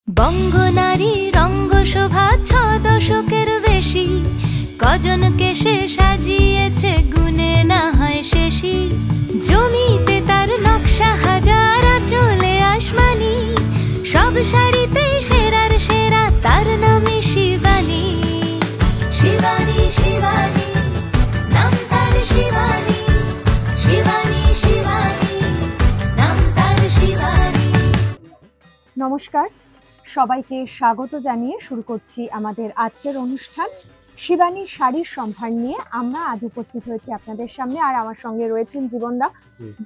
বঙ্গনারী রঙ্গশোভা ৬ দশকের বেশি, কজনকে সে সাজিয়েছে গুণে না হয় শেষই। জমিতে তার নকশা হাজার, চলে আসমানি, সব শাড়িতে সেরার সেরা, তার নামে শিবানী। শিবানী শিবানী নাম তার, শিবানী শিবানী শিবানী নাম তার, শিবানী। নমস্কার, সবাইকে স্বাগত জানিয়ে শুরু করছি আমাদের আজকের অনুষ্ঠান শিবানী শাড়ির সম্ভার নিয়ে। আমরা আজ উপস্থিত হয়েছি আপনাদের সামনে, আর আমার সঙ্গে রয়েছেন জীবনদা।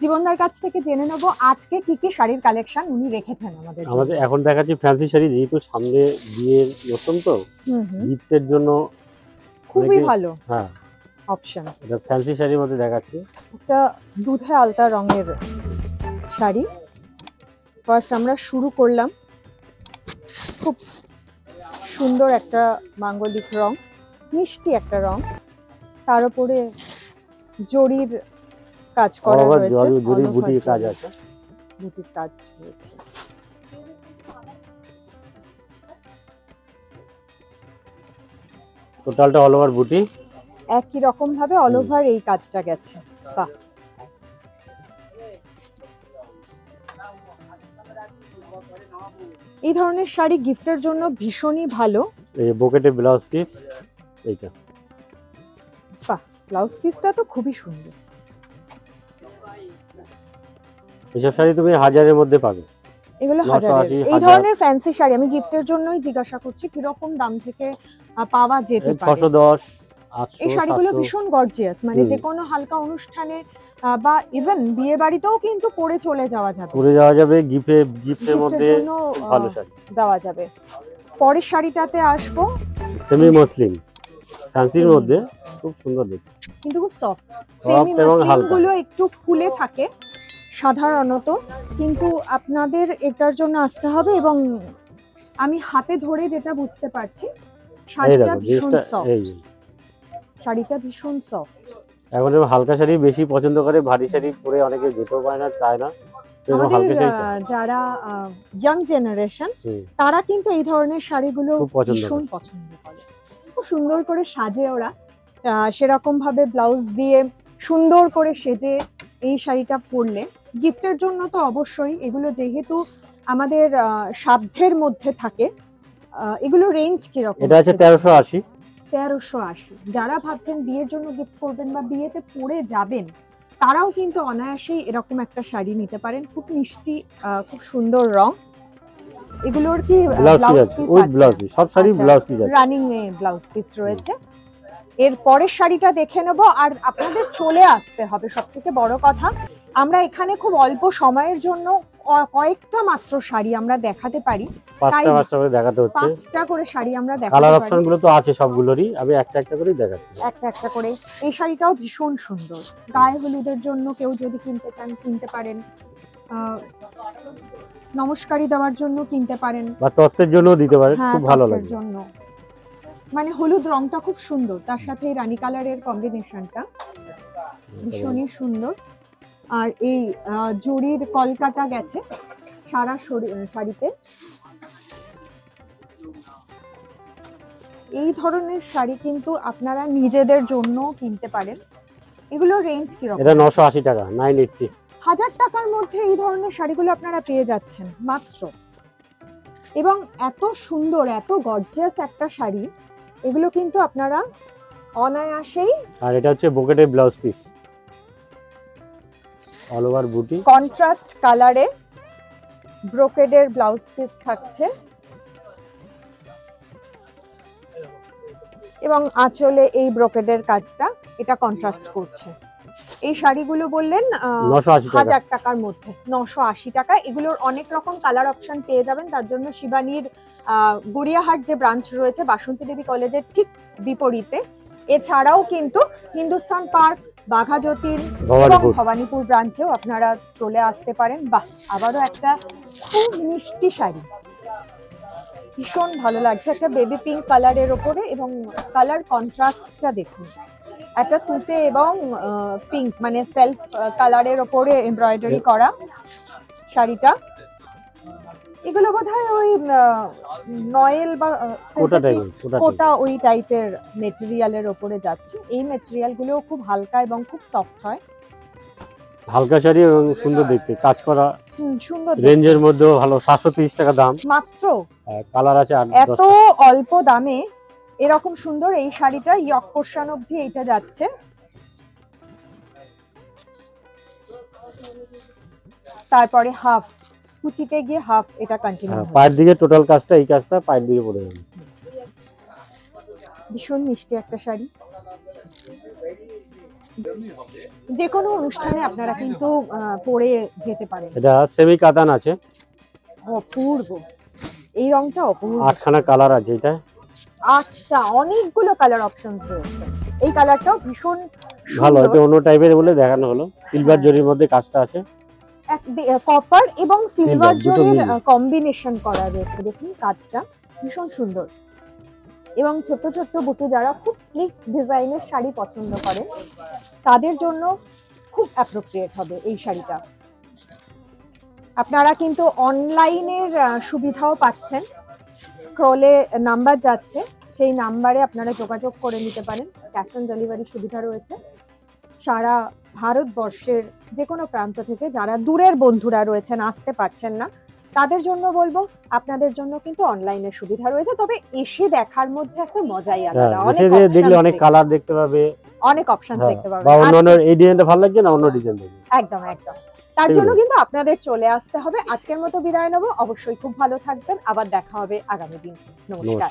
জীবনদার কাছ থেকে জেনে নেব আজকে কি কি শাড়ির কালেকশন উনি রেখেছেন আমাদের। এখন দেখাচ্ছি ফ্যান্সি শাড়ি, যেহেতু সামনে বিয়ের মৌসুম, তো গিফটের জন্য খুবই ভালো হ্যাঁ অপশন। এটা ফ্যান্সি শাড়ির মধ্যে দেখাচ্ছি, একটা দুধে আলতা রঙের শাড়ি। ফার্স্ট আমরা শুরু করলাম, খুব সুন্দর একটা মাঙ্গলিক রং, মিষ্টি একটা রং, তার উপরে জরির কাজ করা রয়েছে, জরি বুটির কাজ আছে, বুটির কাজ রয়েছে। টোটালটা অল ওভার বুটি, একই রকম ভাবে অল ওভার এই কাজটা গেছে। বাহ, এই ধরনের শাড়ি গিফটের জন্য ভীষণই ভালো। এই বোকেটে ব্লাউজ পিস, এইটা বাহ, ব্লাউজ পিসটা তো খুবই সুন্দর। এইসব শাড়ি তুমি হাজারের মধ্যে পাবে, এগুলো হাজারের। এই ধরনের ফ্যান্সি শাড়ি আমি গিফটের জন্যই জিজ্ঞাসা করছি কি রকম দাম থেকে পাওয়া যেতে পারে। 610 800। এই শাড়িগুলো ভীষণ গর্জিয়াস, মানে যে কোনো হালকা অনুষ্ঠানে বা ইভেন বিয়ে বাড়িতেও কিন্তু পরে চলে যাওয়া যাবে, গিফটের মধ্যে ভালো শাড়ি দেওয়া যাবে। পরের শাড়িটাতে আসবো, সেমি মসলিন ফ্যান্সির মধ্যে, খুব সুন্দর দেখতে, কিন্তু খুব সফট। সেমি মসলিন গুলো একটু ফুলে থাকে সাধারণত, কিন্তু আপনাদের এটার জন্য আসতে হবে। এবং আমি হাতে ধরে যেটা বুঝতে পারছি, শাড়িটা ভীষণ সফট, শাড়িটা ভীষণ সফট। এখন হালকা শাড়ি বেশি পছন্দ করে, ভারী শাড়ি পরে অনেকে যেতেও পারে না, চায় না। আমাদের যারা ইয়াং জেনারেশন, তারা কিন্তু এই ধরনের শাড়িগুলো ভীষণ পছন্দ করে। খুব সুন্দর করে সাজে ওরা, সেরকম ভাবে ব্লাউজ দিয়ে সুন্দর করে সেজে এই শাড়িটা পরলে গিফটের জন্য তো অবশ্যই। এগুলো যেহেতু আমাদের সাধ্যের মধ্যে থাকে, এগুলো রেঞ্জ কিরকম? এটা আছে 1380। 1380। যারা ভাবছেন বিয়ের জন্য গিফট করবেন বা বিয়েতে পরে যাবেন, তারাও কিন্তু অনায়াসেই এরকম একটা শাড়ি নিতে পারেন। খুব মিষ্টি, খুব সুন্দর রং। এগুলোর কি ব্লাউজ পিস আছে? সব শাড়ি ব্লাউজ পিস আছে, রানিং এ ব্লাউজ পিস রয়েছে। এর পরের শাড়িটা দেখে নেব, আর আপনাদের চলে আসতে হবে। সবথেকে বড় কথা, আমরা এখানে খুব অল্প সময়ের জন্য কয়েকটা মাত্র শাড়ি আমরা দেখাতে পারি, তাই 5টা করে শাড়ি আমরা দেখাতে পারি। কালার অপশন গুলো তো আছে সবগুলোরই, আমি একটা একটা করে দেখাচ্ছি, একটা করে। এই শাড়িটাও ভীষণ সুন্দর, গায়ে হলুদের জন্য কেউ যদি কিনতে চান কিনতে পারেন, নমস্কারী দেওয়ার জন্য কিনতে পারেন, বা তত্ত্বের জন্য দিতে পারেন, খুব ভালো লাগে জন্য। মানে হলুদ রংটা খুব সুন্দর, তার সাথে রানী কালারের কম্বিনেশনটা ভীষণই সুন্দর। আর এই জরির কলকাটা গেছে সারা শাড়িতে। এই ধরনের শাড়ি কিন্তু আপনারা নিজেদের জন্য কিনতে পারেন। এগুলো রেঞ্জ কিরকম? এটা 980 টাকা, 980। 1000 টাকার মধ্যে এই ধরনের শাড়িগুলো আপনারা পেয়ে যাচ্ছেন মাত্র। এবং এত সুন্দর, এত গর্জিয়াস একটা শাড়ি, এগুলো কিন্তু আপনারা অনায়াসেই। আর এটা হচ্ছে বোকেটের ব্লাউজ পিস, অল ওভার বুটি, কন্ট্রাস্ট কালারে ব্রোকেডের ব্লাউজ পিস থাকছে, এবং আঁচলে এই ব্রোকেডের কাজটা এটা কন্ট্রাস্ট করছে। এই শাড়িগুলো বললেন 1000 টাকার মধ্যে, 980 টাকা। এগুলোর অনেক রকম কালার অপশন পেয়ে যাবেন। তার জন্য শিবানীর গড়িয়াহাট যে ব্রাঞ্চ রয়েছে বাসন্তী দেবী কলেজের ঠিক বিপরীতে, এছাড়াও কিন্তু হিন্দুস্তান পার্ক, বাঘা যতীন এবং ভবানীপুর ব্রাঞ্চেও আপনারা চলে আসতে পারেন। বাহ, আবারও একটা খুব মিষ্টি শাড়ি, ভীষণ ভালো লাগছে। একটা বেবি পিঙ্ক কালারের ওপরে, এবং কালার কন্ট্রাস্টটা দেখুন, একটা তুতে এবং পিঙ্ক, মানে সেলফ কালারের ওপরে এমব্রয়ডারি করা শাড়িটা। এগুলো বোধহয় ওই নয়েল বা কোটা ওই টাইপের মেটেরিয়ালের উপরে যাচ্ছে। এই মেটেরিয়াল গুলো খুব হালকা এবং খুব সফট হয়। হালকা শাড়ি এবং সুন্দর দেখতে, কাজ করা, সুন্দর, রেঞ্জের মধ্যেও ভালো। 730 টাকা দাম মাত্র। কালার আছে 8-10। এত অল্প দামে এরকম সুন্দর এই শাড়িটা ইয়ক পোর্শন অবধি এটা যাচ্ছে। তারপরে হাফ কুচিতে গিয়ে হাফ এটা কন্টিনিউ। পায়ের দিকে টোটাল কাজটা, এই কাজটা পায়ের দিকে পড়ে যাবে। ভীষণ মিষ্টি একটা শাড়ি। যে কোনো অনুষ্ঠানে আপনারা কিন্তু পরে যেতে পারেন। এটা সেমি কাতান আছে, অপূর্ব। এই রংটা অপূর্ব। 8খানা কালার আছে এটা। 8টা, অনেকগুলো কালার অপশনস রয়েছে। এই কালারটাও ভীষণ ভালো, এটা অন্য টাইপের বলে দেখানো হলো। সিলভার জরির মধ্যে কাজটা আছে, কপার এবং সিলভার জরির কম্বিনেশন করা রয়েছে। দেখুন কাজটা ভীষণ সুন্দর। এবং ছোট ছোট বুটি যারা খুব স্লিক ডিজাইনের শাড়ি পছন্দ করেন তাদের জন্য খুব অ্যাপ্রোপ্রিয়েট হবে এই শাড়িটা। আপনারা কিন্তু অনলাইনের সুবিধাও পাচ্ছেন। স্ক্রলে নাম্বার যাচ্ছে, সেই নাম্বারে আপনারা যোগাযোগ করে নিতে পারেন। ক্যাশ অন ডেলিভারি সুবিধা রয়েছে। সারা ভারতবর্ষের যে কোনো প্রান্ত থেকে যারা দূরের বন্ধুরা রয়েছেন, আসতে পারছেন না, তাদের জন্য বলবো আপনাদের জন্য কিন্তু অনলাইনের সুবিধা রয়েছে। তবে এসে দেখার মধ্যে একটা মজাই আলাদা। অনেক কালার দেখতে পাবে, অনেক অপশন দেখতে পাবে। এই ডিজাইনটা ভালো লাগছে না, অন্য ডিজাইন দেখবে। একদম একদম। তার জন্য কিন্তু আপনাদের চলে আসতে হবে। আজকের মতো বিদায় নেব। অবশ্যই খুব ভালো থাকবেন, আবার দেখা হবে আগামী দিন। নমস্কার।